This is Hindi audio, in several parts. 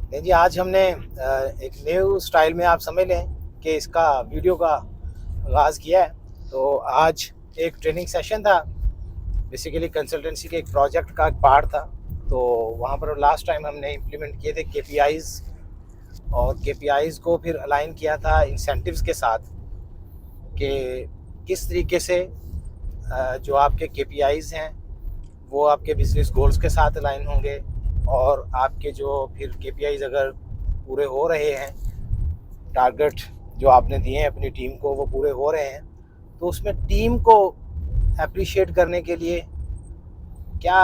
नहीं जी, आज हमने एक न्यू स्टाइल में आप समझ लें कि इसका वीडियो का आगाज़ किया है। तो आज एक ट्रेनिंग सेशन था, बेसिकली कंसल्टेंसी के एक प्रोजेक्ट का एक पार्ट था। तो वहाँ पर लास्ट टाइम हमने इम्प्लीमेंट किए थे केपीआईज़, और केपीआईज़ को फिर अलाइन किया था इंसेंटिव्स के साथ कि किस तरीके से जो आपके केपीआईज़ हैं वो आपके बिजनेस गोल्स के साथ अलाइन होंगे, और आपके जो फिर केपीआईज़ अगर पूरे हो रहे हैं, टारगेट जो आपने दिए हैं अपनी टीम को वो पूरे हो रहे हैं, तो उसमें टीम को अप्रिशिएट करने के लिए क्या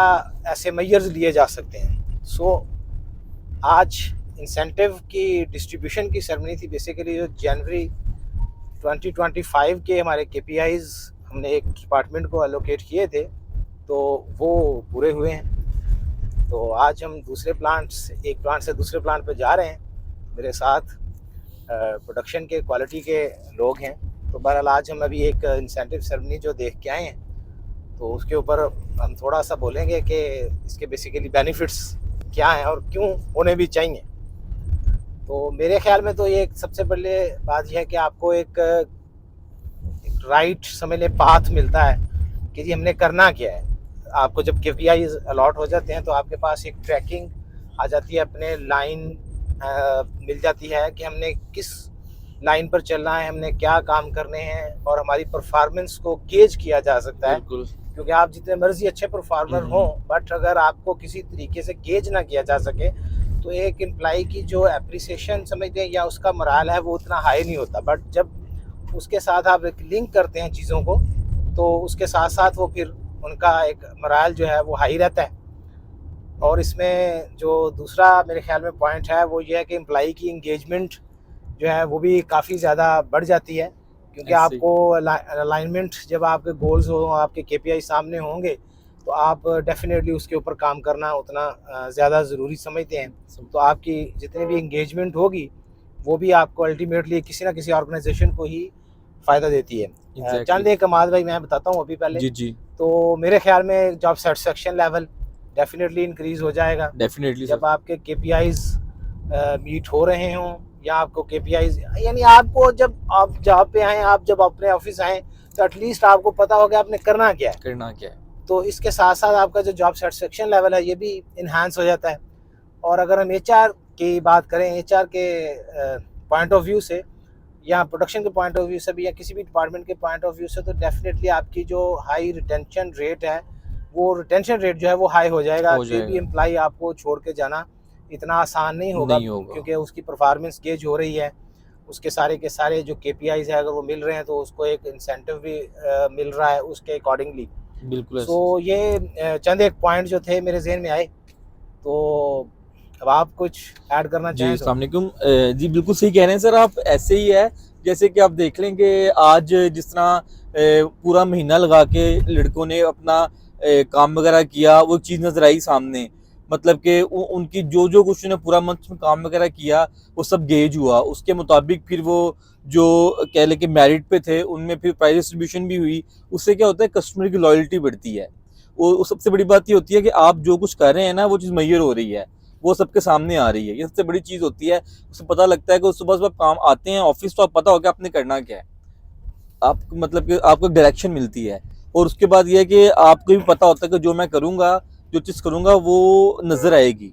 ऐसे मेजर्स लिए जा सकते हैं। आज इंसेंटिव की डिस्ट्रीब्यूशन की सेरेमनी थी। बेसिकली जो जनवरी 2025 के हमारे केपीआईज़ हमने एक डिपार्टमेंट को एलोकेट किए थे, तो वो पूरे हुए हैं। तो आज हम एक प्लांट से दूसरे प्लांट पे जा रहे हैं। मेरे साथ प्रोडक्शन के क्वालिटी के लोग हैं। तो बहरहाल आज हम अभी एक इंसेंटिव सेरेमनी जो देख के आए हैं, तो उसके ऊपर हम थोड़ा सा बोलेंगे कि इसके बेसिकली बेनिफिट्स क्या हैं और क्यों होने भी चाहिए। तो मेरे ख्याल में तो ये सबसे पहले बात यह है कि आपको एक राइट समझ लें पाथ मिलता है कि जी हमने करना क्या है। आपको जब केपीआई अलॉट हो जाते हैं तो आपके पास एक ट्रैकिंग आ जाती है, अपने लाइन मिल जाती है कि हमने किस लाइन पर चलना है, हमने क्या काम करने हैं, और हमारी परफॉर्मेंस को गेज किया जा सकता है। बिल्कुल। क्योंकि आप जितने मर्जी अच्छे परफॉर्मर हों, बट अगर आपको किसी तरीके से गेज ना किया जा सके तो एक एम्प्लॉय की जो एप्रिसिएशन समझते हैं या उसका मोराल है वो उतना हाई नहीं होता। बट जब उसके साथ आप एक लिंक करते हैं चीज़ों को, तो उसके साथ साथ वो फिर उनका एक मोराल जो है वो हाई रहता है। और इसमें जो दूसरा मेरे ख्याल में पॉइंट है वो ये है कि एम्प्लॉय की इंगेजमेंट जो है वो भी काफ़ी ज़्यादा बढ़ जाती है, क्योंकि ऐसे आपको अलाइनमेंट जब आपके गोल्स हो, आपके केपीआई सामने होंगे, तो आप डेफिनेटली उसके ऊपर काम करना उतना ज़्यादा ज़रूरी समझते हैं। तो आपकी जितनी भी इंगेजमेंट होगी वो भी आपको अल्टीमेटली किसी ना किसी ऑर्गेनाइजेशन को ही फ़ायदा देती है। चंद एग्जैक्टली। एक कमाल भाई मैं बताता हूँ अभी पहले। जी जी। तो मेरे ख्याल में job satisfaction level definitely increase हो जाएगा डेफिनेटली सर। जब आपके केपीआईज़ मीट हो रहे हों, या आपको केपीआईज़ यानी आपको जब आप जॉब पे आएँ, आप जब अपने ऑफिस आएँ, तो एटलीस्ट आपको पता होगा आपने करना क्या है। करना क्या है। तो इसके साथ साथ आपका जो जॉब सेटिस्फेक्शन लेवल है ये भी इन्हांस हो जाता है। और अगर हम एचआर की बात करें, एचआर के पॉइंट ऑफ व्यू से, या प्रोडक्शन के पॉइंट ऑफ व्यू से भी, या किसी भी डिपार्टमेंट के पॉइंट ऑफ व्यू से, तो डेफिनेटली आपकी जो हाई रिटेंशन रेट है, वो रिटेंशन रेट जो है वो हाई हो जाएगा। हो कोई भी जाएगा। एम्प्लॉय आपको छोड़ के जाना इतना आसान नहीं होगा, नहीं होगा। क्योंकि उसकी परफॉर्मेंस गेज हो रही है। उसके सारे के सारे जो केपीआईज है अगर वो मिल रहे हैं तो उसको एक इंसेंटिव भी मिल रहा है उसके अकॉर्डिंगली। बिल्कुल सो ऐसे। ये चंद एक पॉइंट जो थे मेरे जहन में आए। तो अब आप कुछ ऐड करना जी चाहें तो। अस्सलाम वालेकुम। जी बिल्कुल सही कह रहे हैं सर आप। ऐसे ही है जैसे कि आप देख लें कि आज जिस तरह पूरा महीना लगा के लड़कों ने अपना काम वगैरह किया, वो चीज़ नज़र आई सामने। मतलब कि उनकी जो जो कुछ उन्होंने पूरा मंथ में काम वगैरह किया वो सब गेज हुआ। उसके मुताबिक फिर वो जो कह लें कि मेरिट पे थे उनमें फिर प्राइस डिस्ट्रीब्यूशन भी हुई। उससे क्या होता है, कस्टमर की लॉयल्टी बढ़ती है। वो सबसे बड़ी बात ये होती है कि आप जो कुछ कर रहे हैं ना वो चीज़ मैयर हो रही है, वो सबके सामने आ रही है। ये सबसे बड़ी चीज़ होती है। उसे पता लगता है कि सुबह सुबह काम आते हैं ऑफिस तो आप पता होगा आपने करना क्या है। आप मतलब कि आपको डायरेक्शन मिलती है। और उसके बाद ये है कि आपको भी पता होता है कि जो मैं करूँगा, जो चीज़ करूँगा वो नज़र आएगी।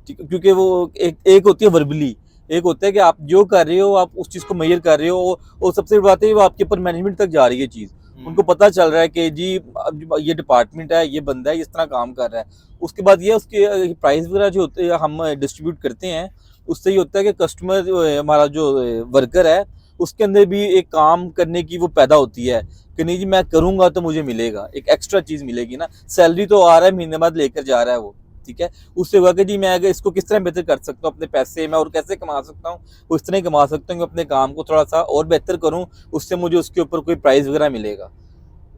ठीक है, क्योंकि वो एक एक होती है वर्बली, एक होता है कि आप जो कर रहे हो आप उस चीज़ को मेजर कर रहे हो। और सबसे बड़ी बात है वो आपके ऊपर मैनेजमेंट तक जा रही है चीज़। उनको पता चल रहा है कि जी अब ये डिपार्टमेंट है, ये बंदा है, इस तरह काम कर रहा है। उसके बाद ये उसके प्राइस वगैरह जो होते हैं हम डिस्ट्रीब्यूट करते हैं, उससे ये होता है कि कस्टमर जो है हमारा जो वर्कर है उसके अंदर भी एक काम करने की वो पैदा होती है कि नहीं जी मैं करूँगा तो मुझे मिलेगा, एक एक्स्ट्रा चीज़ मिलेगी ना। सैलरी तो आ रहा है, महीने बाद लेकर जा रहा है वो, ठीक है। उससे हुआ कि जी मैं अगर इसको किस तरह बेहतर कर सकता हूँ, अपने पैसे मैं और कैसे कमा सकता हूँ, वो इस तरह ही कमा सकता हूँ कि अपने काम को थोड़ा सा और बेहतर करूँ, उससे मुझे उसके ऊपर कोई प्राइज़ वगैरह मिलेगा।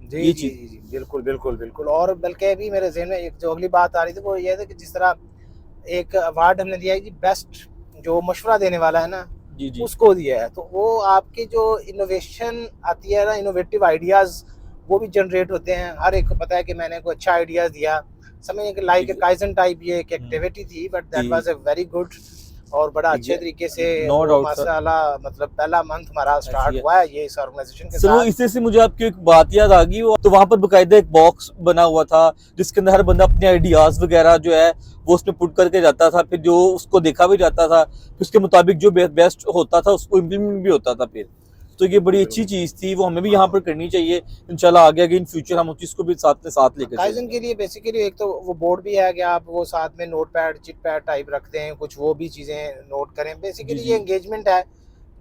जी ये जी चीज़। जी जी, बिल्कुल बिल्कुल बिल्कुल। और बल्कि अभी मेरे जहन में एक जो अगली बात आ रही थी वो ये था कि जिस तरह एक अवार्ड हमने दिया है कि बेस्ट जो मशवरा देने वाला है ना, जी जी। उसको दिया है। तो वो आपकी जो इनोवेशन आती है ना, इनोवेटिव आइडियाज़ वो भी जनरेट होते हैं। हर एक को पता है कि मैंने कोई अच्छा आइडियाज़ दिया, समझिए कि लाइक ए काइजन टाइप ये एक एक्टिविटी थी, बट दैट थी। Was a very good. और बड़ा अच्छे तरीके से No doubt, sir. माशाल्लाह, मतलब पहला मंथ हमारा स्टार्ट ऐसी है। हुआ है ये इस ऑर्गेनाइजेशन के सर वो साथ। इससे से मुझे आपकी एक बात याद आ गई, वो तो वहां पर बकायदा एक बॉक्स बना हुआ था जिसके अंदर हर बंदा अपने आइडियाज वगैरह जो है वो उसमें पुट करके जाता था, फिर जो उसको देखा भी जाता था, फिर उसके मुताबिक जो बेस्ट होता था उसको इम्प्लीमेंट भी होता था फिर। तो ये बड़ी अच्छी चीज थी, वो हमें भी यहाँ पर करनी चाहिए इंशाल्लाह। आगे आगे इन फ्यूचर हम उस चीज को भी साथ में साथ लेकर काइजन के लिए बेसिकली एक तो वो बोर्ड भी है कि आप वो साथ में note pad chit pad type रखते हैं, कुछ वो भी चीज़ें नोट करें। बेसिकली ये एंगेजमेंट है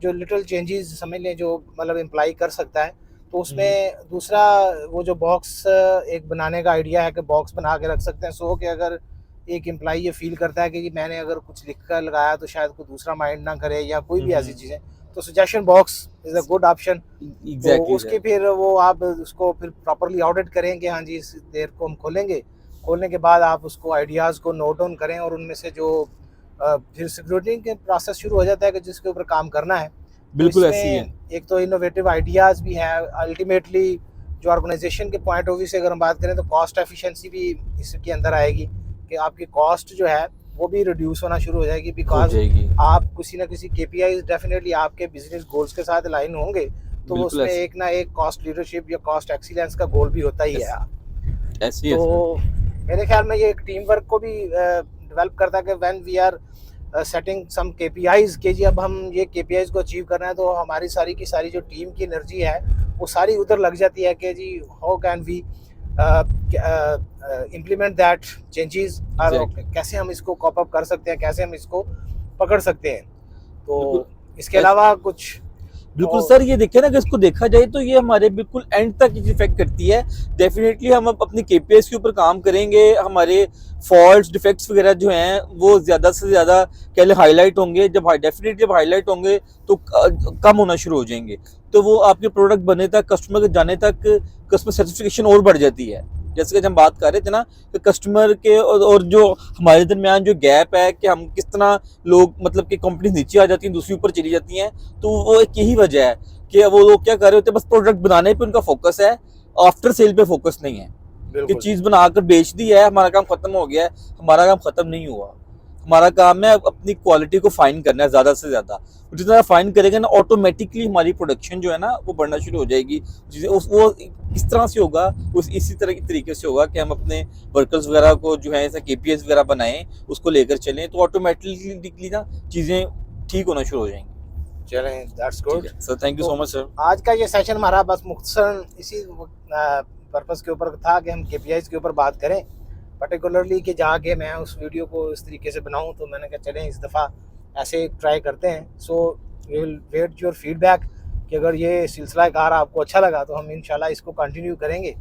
जो लिटिल चेंजेस समझ लें जो मतलब इम्प्लाई कर सकता है। तो उसमें दूसरा वो जो बॉक्स एक बनाने का आइडिया है कि बॉक्स बना के रख सकते हैं, सो कि अगर एक एम्प्लॉई ये फील करता है कि मैंने अगर कुछ लिख कर लगाया तो शायद कोई दूसरा माइंड ना करे या कोई भी ऐसी चीज़ें, तो suggestion box is a good option. तो उसके फिर वो आप उसको फिर प्रॉपरली ऑडिट करें कि हाँ जी इस देर को हम खोलेंगे, खोलने के बाद आप उसको आइडियाज़ को नोट डाउन करें और उनमें से जो फिर सिक्योरिटी के प्रोसेस शुरू हो जाता है कि जिसके ऊपर काम करना है। बिल्कुल तो ऐसी है। एक तो इनोवेटिव आइडियाज़ भी है। अल्टीमेटली जो ऑर्गेनाइजेशन के पॉइंट ऑफ व्यू से अगर हम बात करें तो कॉस्ट एफिशिएंसी भी इसके अंदर आएगी कि आपकी कॉस्ट जो है वो भी रिड्यूस होना शुरू हो जाएगी, बिकॉज आप किसी ना किसी KPIs डेफिनेटली आपके बिजनेस गोल्स के साथ अलाइन होंगे, तो वो उसमें एक ना एक कॉस्ट लीडरशिप या कॉस्ट एक्सीलेंस का गोल भी होता ही है। ऐसी है तो मेरे ख्याल में ये एक टीम वर्क को भी डेवलप करता है कि when we are setting some KPIs कि जी अब हम ये KPIs को अचीव करना है, तो हमारी सारी की सारी जो टीम की एनर्जी है वो सारी उधर लग जाती है कि जी how can we implement that changes, और कैसे हम इसको कॉप अप कर सकते हैं, कैसे हम इसको पकड़ सकते हैं। तो इसके अलावा कुछ बिल्कुल सर, ये देखिए ना कि इसको देखा जाए तो ये हमारे बिल्कुल एंड तक इफेक्ट करती है। डेफिनेटली हम अपनी KPIs के ऊपर काम करेंगे, हमारे फॉल्ट्स डिफेक्ट्स वगैरह जो हैं वो ज़्यादा से ज़्यादा क्या हाईलाइट होंगे। जब डेफिनेटली जब हाईलाइट होंगे तो कम होना शुरू हो जाएंगे, तो वो आपके प्रोडक्ट बनने तक, कस्टमर के जाने तक कस्टमर सेटिस्फेक्शन और बढ़ जाती है। जैसे कि हम बात कर रहे थे ना कि कस्टमर के और जो हमारे दरमियान जो गैप है कि हम किस तरह लोग मतलब कि कंपनी नीचे आ जाती हैं दूसरी ऊपर चली जाती हैं, तो वो एक यही वजह है कि वो लोग क्या कर रहे होते हैं, बस प्रोडक्ट बनाने पे उनका फोकस है, आफ्टर सेल पे फोकस नहीं है कि चीज़ बनाकर बेच दी है, हमारा काम खत्म हो गया है। हमारा काम खत्म नहीं हुआ। हमारा काम है अपनी क्वालिटी को फाइन करना है ज़्यादा से ज़्यादा। जितना फाइन करेंगे ना ऑटोमेटिकली हमारी प्रोडक्शन जो है ना वो बढ़ना शुरू हो जाएगी। वो किस तरह से होगा, उस इसी तरह की तरीके से होगा कि हम अपने वर्कर्स वगैरह को जो है ऐसा KPIs वगैरह बनाएं, उसको लेकर चलें, तो ऑटोमेटिकली ना चीज़ें ठीक होना शुरू हो जाएंगी। चलें, that's good sir, thank you so much sir. आज का ये सेशन हमारा बस मुख्तसर इसी पर्पस के ऊपर था कि हम KPIs के ऊपर बात करें, पर्टिकुलरली कि जाके मैं उस वीडियो को इस तरीके से बनाऊं, तो मैंने कहा चलें इस दफ़ा ऐसे ट्राई करते हैं। So we will wait your feedback कि अगर ये सिलसिला कार आपको अच्छा लगा तो हम इंशाल्लाह इसको कंटिन्यू करेंगे।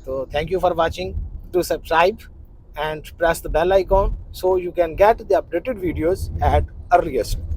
तो thank you for watching, to subscribe and press the bell icon so you can get the updated videos at earliest.